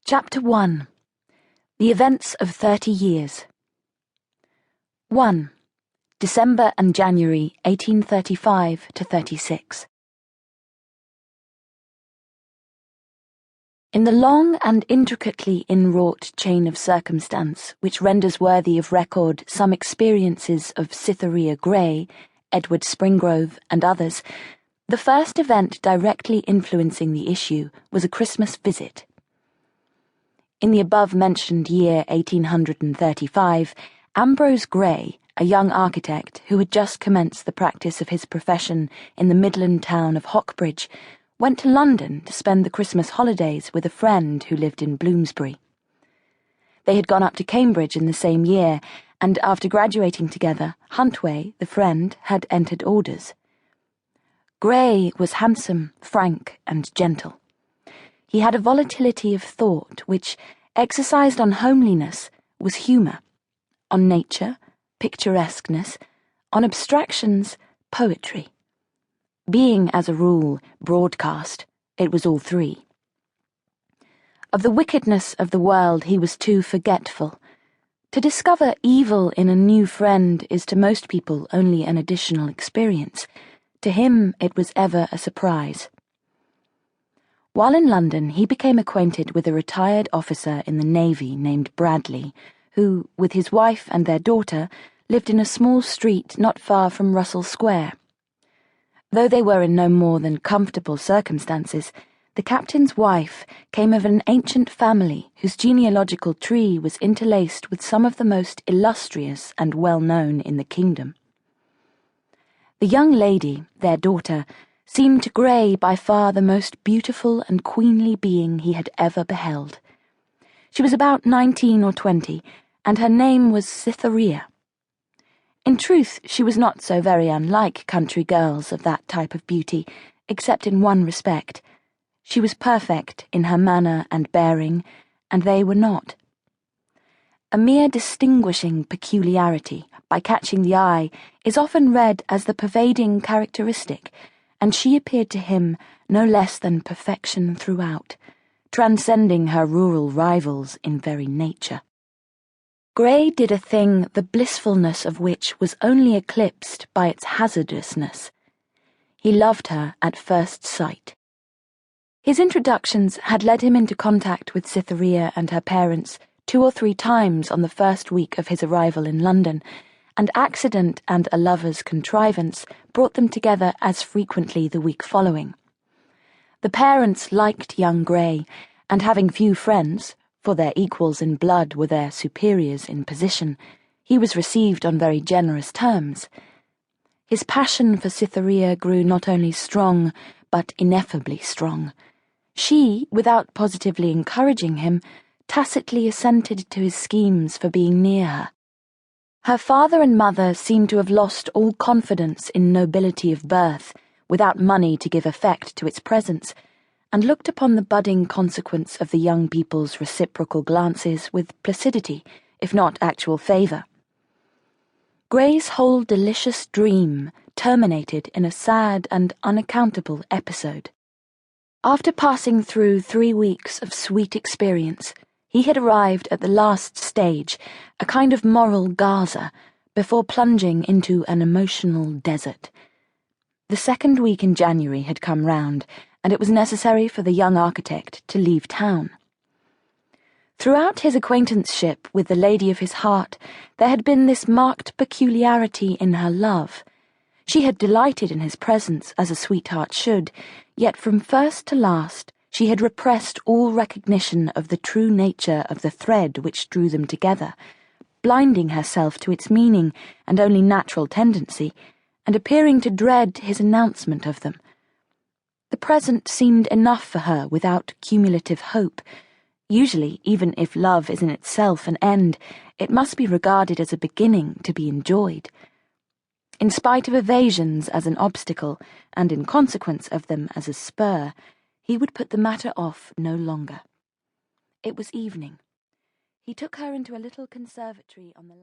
Chapter 1. The Events of 30 Years. 1. December and January 1835 to 36. In the long and intricately inwrought chain of circumstance which renders worthy of record some experiences of Cytherea Grey, Edward Springrove, and others, the first event directly influencing the issue was a Christmas visit. In the above-mentioned year 1835, Ambrose Grey, a young architect who had just commenced the practice of his profession in the Midland town of Hockbridge, went to London to spend the Christmas holidays with a friend who lived in Bloomsbury. They had gone up to Cambridge in the same year, and after graduating together, Huntway, the friend, had entered orders. Grey was handsome, frank, and gentle. He had a volatility of thought which, exercised on homeliness, was humour, on nature, picturesqueness, on abstractions, poetry. Being, as a rule, broadcast, it was all three. Of the wickedness of the world he was too forgetful. To discover evil in a new friend is to most people only an additional experience. To him it was ever a surprise. While in London, he became acquainted with a retired officer in the Navy named Bradley, who, with his wife and their daughter, lived in a small street not far from Russell Square. Though they were in no more than comfortable circumstances, the captain's wife came of an ancient family whose genealogical tree was interlaced with some of the most illustrious and well-known in the kingdom. The young lady, their daughter, seemed to Grey by far the most beautiful and queenly being he had ever beheld. She was about 19 or 20, and her name was Cytherea. In truth, she was not so very unlike country girls of that type of beauty, except in one respect. She was perfect in her manner and bearing, and they were not. A mere distinguishing peculiarity, by catching the eye, is often read as the pervading characteristic, and she appeared to him no less than perfection throughout, transcending her rural rivals in very nature. Grey did a thing the blissfulness of which was only eclipsed by its hazardousness. He loved her at first sight. His introductions had led him into contact with Cytherea and her parents 2 or 3 times on the first week of his arrival in London, and accident and a lover's contrivance brought them together as frequently the week following. The parents liked young Grey, and having few friends, for their equals in blood were their superiors in position, he was received on very generous terms. His passion for Cytherea grew not only strong, but ineffably strong. She, without positively encouraging him, tacitly assented to his schemes for being near her. Her father and mother seemed to have lost all confidence in nobility of birth, without money to give effect to its presence, and looked upon the budding consequence of the young people's reciprocal glances with placidity, if not actual favour. Grey's whole delicious dream terminated in a sad and unaccountable episode. After passing through 3 weeks of sweet experience, he had arrived at the last stage, a kind of moral Gaza, before plunging into an emotional desert. The 2nd week in January had come round, and it was necessary for the young architect to leave town. Throughout his acquaintanceship with the lady of his heart, there had been this marked peculiarity in her love. She had delighted in his presence as a sweetheart should, yet from first to last she had repressed all recognition of the true nature of the thread which drew them together, blinding herself to its meaning and only natural tendency, and appearing to dread his announcement of them. The present seemed enough for her without cumulative hope. Usually, even if love is in itself an end, it must be regarded as a beginning to be enjoyed. In spite of evasions as an obstacle, and in consequence of them as a spur, he would put the matter off no longer. It was evening. He took her into a little conservatory on the